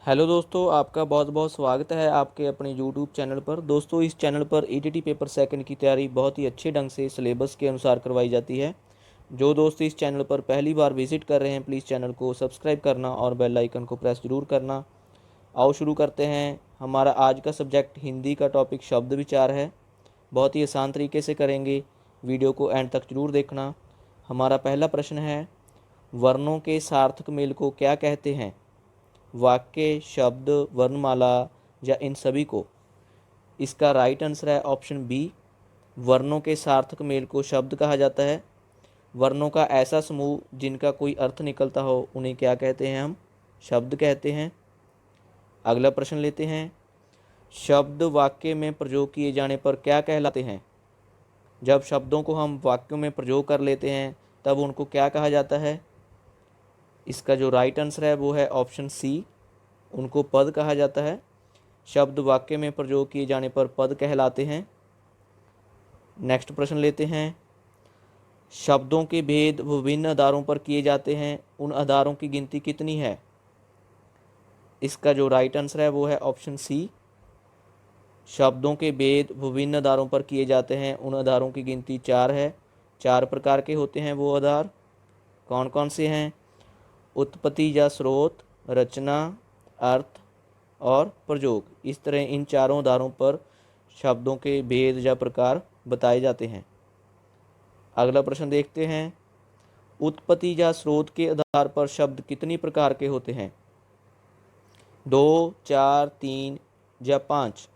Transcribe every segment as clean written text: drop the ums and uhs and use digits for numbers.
Hello दोस्तों, आपका बहुत बहुत स्वागत है आपके अपने यूट्यूब चैनल पर। दोस्तों, इस चैनल पर ईटीटी पेपर सेकंड की तैयारी बहुत ही अच्छे ढंग से सिलेबस के अनुसार करवाई जाती है। जो दोस्त इस चैनल पर पहली बार विजिट कर रहे हैं, प्लीज़ चैनल को सब्सक्राइब करना और बेल आइकन को प्रेस जरूर करना। आओ शुरू करते हैं। हमारा आज का सब्जेक्ट हिंदी का टॉपिक शब्द विचार है। बहुत ही आसान तरीके से करेंगे, वीडियो को एंड तक जरूर देखना। हमारा पहला प्रश्न है, वर्णों के सार्थक मेल को क्या कहते हैं? वाक्य, शब्द, वर्णमाला या इन सभी को? इसका राइट आंसर है ऑप्शन बी। वर्णों के सार्थक मेल को शब्द कहा जाता है। वर्णों का ऐसा समूह जिनका कोई अर्थ निकलता हो उन्हें क्या कहते हैं? हम शब्द कहते हैं। अगला प्रश्न लेते हैं। शब्द वाक्य में प्रयोग किए जाने पर क्या कहलाते हैं? जब शब्दों को हम वाक्यों में प्रयोग कर लेते हैं तब उनको क्या कहा जाता है? इसका जो राइट आंसर है वो है ऑप्शन सी, उनको पद कहा जाता है। शब्द वाक्य में प्रयोग किए जाने पर पद कहलाते हैं। नेक्स्ट प्रश्न लेते हैं। शब्दों के भेद विभिन्न आधारों पर किए जाते हैं, उन आधारों की गिनती कितनी है? इसका जो राइट आंसर है वो है ऑप्शन सी। शब्दों के भेद विभिन्न आधारों पर किए जाते हैं, उन आधारों की गिनती 4 है। 4 प्रकार के होते हैं वो आधार। कौन कौन से हैं? उत्पत्ति या स्रोत, रचना, अर्थ और प्रयोग। इस तरह इन चारों आधारों पर शब्दों के भेद या प्रकार बताए जाते हैं। अगला प्रश्न देखते हैं। उत्पत्ति या स्रोत के आधार पर शब्द कितनी प्रकार के होते हैं? 2, 4, 3 या 5?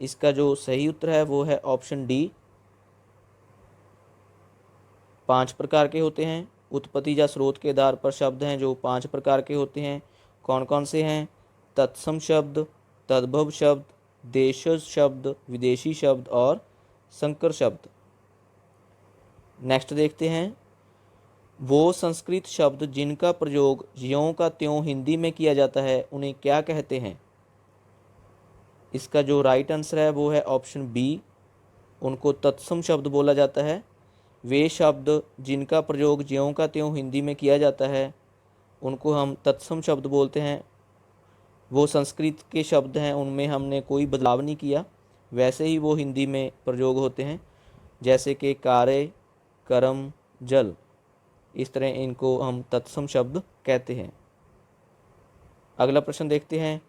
इसका जो सही उत्तर है वो है ऑप्शन डी, 5 प्रकार के होते हैं। उत्पत्ति या स्रोत के आधार पर शब्द हैं जो 5 प्रकार के होते हैं। कौन कौन से हैं? तत्सम शब्द, तद्भव शब्द, देशज शब्द, विदेशी शब्द और संकर शब्द। नेक्स्ट देखते हैं। वो संस्कृत शब्द जिनका प्रयोग ज्यों का त्यों हिंदी में किया जाता है उन्हें क्या कहते हैं? इसका जो राइट आंसर है वो है ऑप्शन बी, उनको तत्सम शब्द बोला जाता है। वे शब्द जिनका प्रयोग ज्यों का त्यों हिंदी में किया जाता है उनको हम तत्सम शब्द बोलते हैं। वो संस्कृत के शब्द हैं, उनमें हमने कोई बदलाव नहीं किया, वैसे ही वो हिंदी में प्रयोग होते हैं, जैसे कि कार्य, कर्म, जल। इस तरह इनको हम तत्सम शब्द कहते हैं। अगला प्रश्न देखते हैं।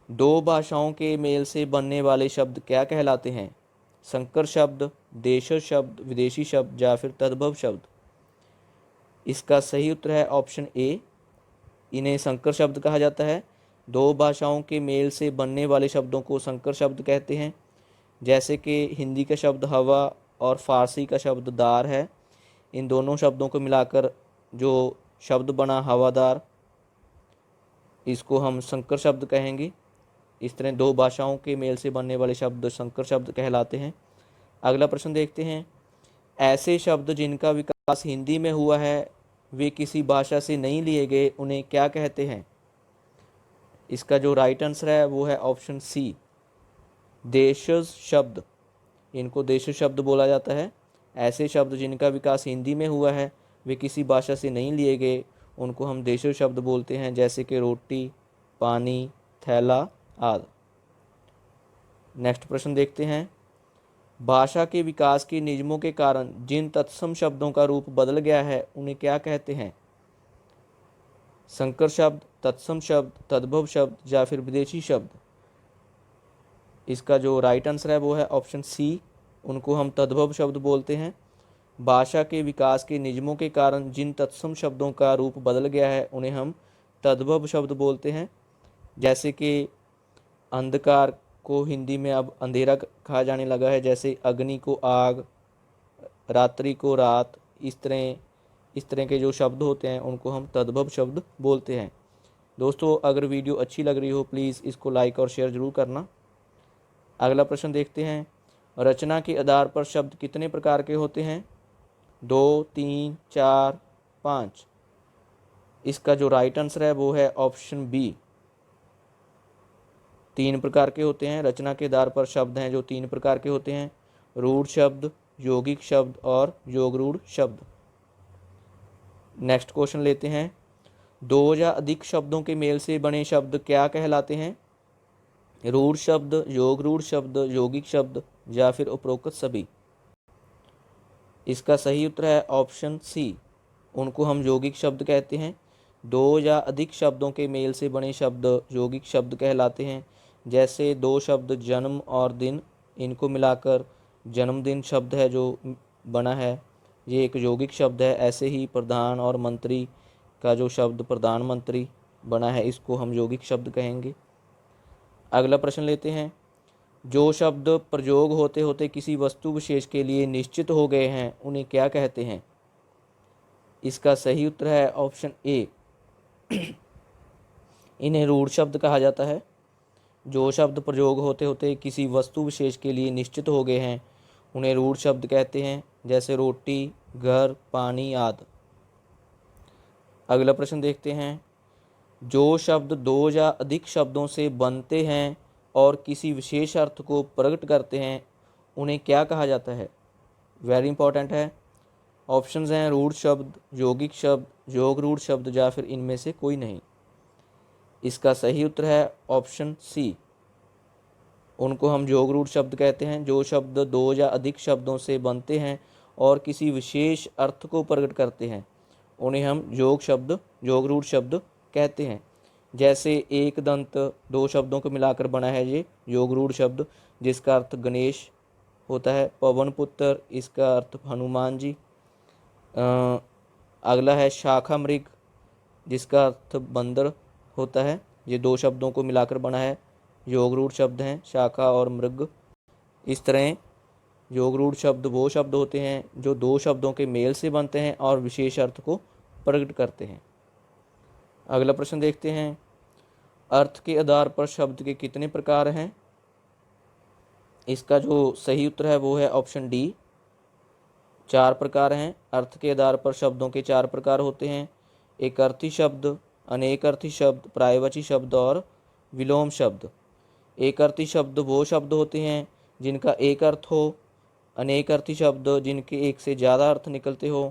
2 भाषाओं के मेल से बनने वाले शब्द क्या कहलाते हैं? संकर शब्द, देशज शब्द, विदेशी शब्द या फिर तद्भव शब्द? इसका सही उत्तर है ऑप्शन ए, इन्हें संकर शब्द कहा जाता है। 2 भाषाओं के मेल से बनने वाले शब्दों को संकर शब्द कहते हैं, जैसे कि हिंदी का शब्द हवा और फारसी का शब्द दार है। इन दोनों शब्दों को मिलाकर जो शब्द बना हवादार, इसको हम संकर शब्द कहेंगे। इस तरह 2 भाषाओं के मेल से बनने वाले शब्द संकर शब्द कहलाते हैं। अगला प्रश्न देखते हैं। ऐसे शब्द जिनका विकास हिंदी में हुआ है वे किसी भाषा से नहीं लिए गए उन्हें क्या कहते हैं? इसका जो राइट आंसर है वो है ऑप्शन सी, देशज शब्द। इनको देशज शब्द बोला जाता है। ऐसे शब्द जिनका विकास हिंदी में हुआ है वे किसी भाषा से नहीं लिए गए उनको हम देशज शब्द बोलते हैं, जैसे कि रोटी, पानी, थैला आदि। नेक्स्ट प्रश्न देखते हैं। भाषा के विकास के नियमों के कारण जिन तत्सम शब्दों का रूप बदल गया है उन्हें क्या कहते हैं? संकर शब्द, तत्सम शब्द, तद्भव शब्द या फिर विदेशी शब्द? इसका जो राइट आंसर है वो है ऑप्शन सी, उनको हम तद्भव शब्द बोलते हैं। भाषा के विकास के नियमों के कारण जिन तत्सम शब्दों का रूप बदल गया है उन्हें हम तद्भव शब्द बोलते हैं, जैसे कि अंधकार को हिंदी में अब अंधेरा कहा जाने लगा है, जैसे अग्नि को आग, रात्रि को रात। इस तरह के जो शब्द होते हैं उनको हम तद्भव शब्द बोलते हैं। दोस्तों, अगर वीडियो अच्छी लग रही हो प्लीज़ इसको लाइक और शेयर ज़रूर करना। अगला प्रश्न देखते हैं। रचना के आधार पर शब्द कितने प्रकार के होते हैं? 2, 3, 4, 5? इसका जो राइट आंसर है वो है ऑप्शन बी, 3 प्रकार के होते हैं। रचना के आधार पर शब्द हैं जो 3 प्रकार के होते हैं, रूढ़ शब्द, यौगिक शब्द और योगरूढ़ शब्द। नेक्स्ट क्वेश्चन लेते हैं। दो या अधिक शब्दों के मेल से बने शब्द क्या कहलाते हैं? रूढ़ शब्द, योग रूढ़ शब्द, यौगिक शब्द या फिर उपरोक्त सभी? इसका सही उत्तर है ऑप्शन सी, उनको हम यौगिक शब्द कहते हैं। दो या अधिक शब्दों के मेल से बने शब्द यौगिक शब्द कहलाते हैं। जैसे दो शब्द जन्म और दिन, इनको मिलाकर जन्मदिन शब्द है जो बना है, ये एक यौगिक शब्द है। ऐसे ही प्रधान और मंत्री का जो शब्द प्रधानमंत्री बना है, इसको हम यौगिक शब्द कहेंगे। अगला प्रश्न लेते हैं। जो शब्द प्रयोग होते होते किसी वस्तु विशेष के लिए निश्चित हो गए हैं, उन्हें क्या कहते हैं? इसका सही उत्तर है ऑप्शन ए, इन्हें रूढ़ शब्द कहा जाता है। जो शब्द प्रयोग होते होते किसी वस्तु विशेष के लिए निश्चित हो गए हैं, उन्हें रूढ़ शब्द कहते हैं। जैसे रोटी, घर, पानी आदि। अगला प्रश्न देखते हैं। जो शब्द दो या अधिक शब्दों से बनते हैं और किसी विशेष अर्थ को प्रकट करते हैं, उन्हें क्या कहा जाता है? वेरी इंपॉर्टेंट है। ऑप्शंस हैं रूढ़ शब्द, यौगिक शब्द, योग रूढ़ शब्द या फिर इनमें से कोई नहीं। इसका सही उत्तर है ऑप्शन सी, उनको हम योग रूढ़ शब्द कहते हैं। जो शब्द दो या अधिक शब्दों से बनते हैं और किसी विशेष अर्थ को प्रकट करते हैं, उन्हें हम योग शब्द, योग रूढ़ शब्द कहते हैं। जैसे एक दंत दो शब्दों को मिलाकर बना है ये योग रूढ़ शब्द, जिसका अर्थ गणेश होता है। पवन पुत्र, इसका अर्थ हनुमान जी। अगला है शाखा मृग, जिसका अर्थ बंदर होता है। ये दो शब्दों को मिलाकर बना है योग रूढ़ शब्द हैं, शाखा और मृग। इस तरह योग रूढ़ शब्द वो शब्द होते हैं जो दो शब्दों के मेल से बनते हैं और विशेष अर्थ को प्रकट करते हैं। अगला प्रश्न देखते हैं। अर्थ के आधार पर शब्द के कितने प्रकार हैं? इसका जो सही उत्तर है वो है ऑप्शन डी, 4 प्रकार हैं। अर्थ के आधार पर शब्दों के 4 प्रकार होते हैं। एक अर्थी शब्द, अनेक अर्थी शब्द, पर्यायवाची शब्द और विलोम शब्द। एक अर्थी शब्द वो शब्द होते हैं जिनका एक अर्थ हो। अनेक अर्थी शब्द जिनके एक से ज़्यादा अर्थ निकलते हो।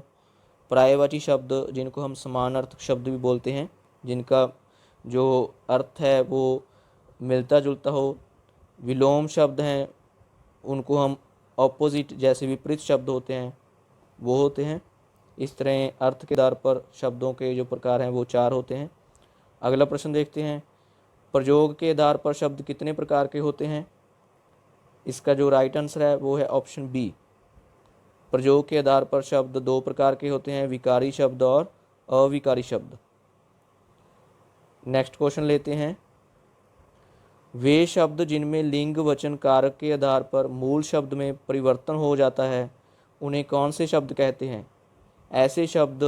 पर्यायवाची शब्द जिनको हम समान अर्थ शब्द भी बोलते हैं, जिनका जो अर्थ है वो मिलता जुलता हो। विलोम शब्द हैं, उनको हम ऑपोजिट जैसे विपरीत शब्द होते हैं वो होते हैं। इस तरह अर्थ के आधार पर शब्दों के जो प्रकार हैं वो 4 होते हैं। अगला प्रश्न देखते हैं। प्रयोग के आधार पर शब्द कितने प्रकार के होते हैं? इसका जो राइट आंसर है वो है ऑप्शन बी, प्रयोग के आधार पर शब्द 2 प्रकार के होते हैं, विकारी शब्द और अविकारी शब्द। नेक्स्ट क्वेश्चन लेते हैं। वे शब्द जिनमें लिंग वचन कारक के आधार पर मूल शब्द में परिवर्तन हो जाता है, उन्हें कौन से शब्द कहते हैं? ऐसे शब्द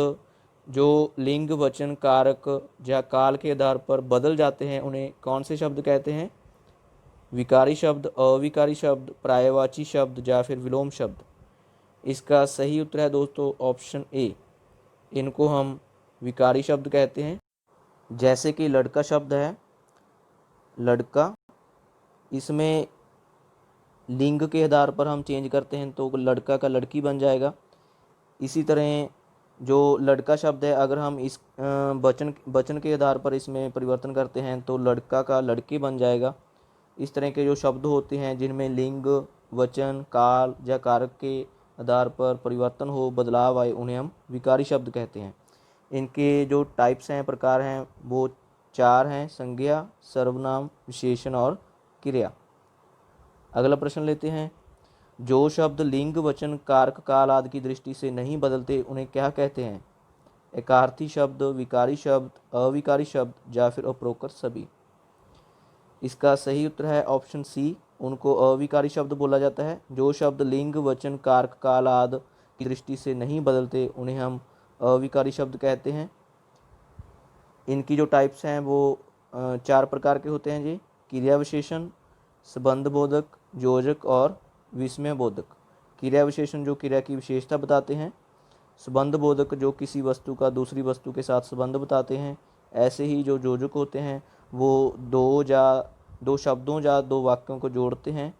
जो लिंग वचन कारक या काल के आधार पर बदल जाते हैं, उन्हें कौन से शब्द कहते हैं? विकारी शब्द, अविकारी शब्द, पर्यायवाची शब्द या फिर विलोम शब्द। इसका सही उत्तर है दोस्तों ऑप्शन ए, इनको हम विकारी शब्द कहते हैं। जैसे कि लड़का शब्द है, लड़का, इसमें लिंग के आधार पर हम चेंज करते हैं तो लड़का का लड़की बन जाएगा। इसी तरह जो लड़का शब्द है, अगर हम इस वचन के आधार पर इसमें परिवर्तन करते हैं तो लड़का का लड़की बन जाएगा। इस तरह के जो शब्द होते हैं जिनमें लिंग, वचन, काल या कारक के आधार पर परिवर्तन हो, बदलाव आए, उन्हें हम विकारी शब्द कहते हैं। इनके जो टाइप्स हैं, प्रकार हैं, वो 4 हैं, संज्ञा, सर्वनाम, विशेषण और क्रिया। अगला प्रश्न लेते हैं। जो शब्द लिंग, वचन, कारक, काल आदि की दृष्टि से नहीं बदलते, उन्हें क्या कहते हैं? एकार्थी शब्द, विकारी शब्द, अविकारी शब्द या फिर उपरोक्त सभी। इसका सही उत्तर है ऑप्शन सी, उनको अविकारी शब्द बोला जाता है। जो शब्द लिंग, वचन, कारक, काल आदि की दृष्टि से नहीं बदलते, उन्हें हम अविकारी शब्द कहते हैं। इनकी जो टाइप्स हैं वो 4 प्रकार के होते हैं जी। क्रिया विशेषण, संबंध बोधक, योजक और विस्मय बोधक। क्रिया विशेषण जो क्रिया की विशेषता बताते हैं, संबंध बोधक जो किसी वस्तु का दूसरी वस्तु के साथ संबंध बताते हैं। ऐसे ही जो योजक होते हैं वो दो शब्दों या 2 वाक्यों को जोड़ते हैं।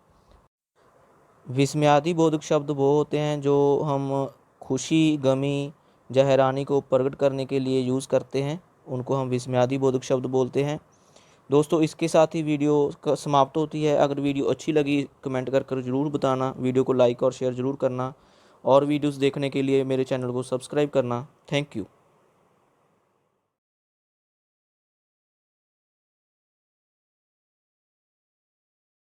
विस्मयादि बोधक शब्द वो होते हैं जो हम खुशी, गमी या हैरानी को प्रकट करने के लिए यूज़ करते हैं, उनको हम विस्मयादि बोधक शब्द बोलते हैं। दोस्तों इसके साथ ही वीडियो समाप्त होती है। अगर वीडियो अच्छी लगी कमेंट कर ज़रूर बताना, वीडियो को लाइक और शेयर ज़रूर करना, और वीडियोस देखने के लिए मेरे चैनल को सब्सक्राइब करना। Thank you.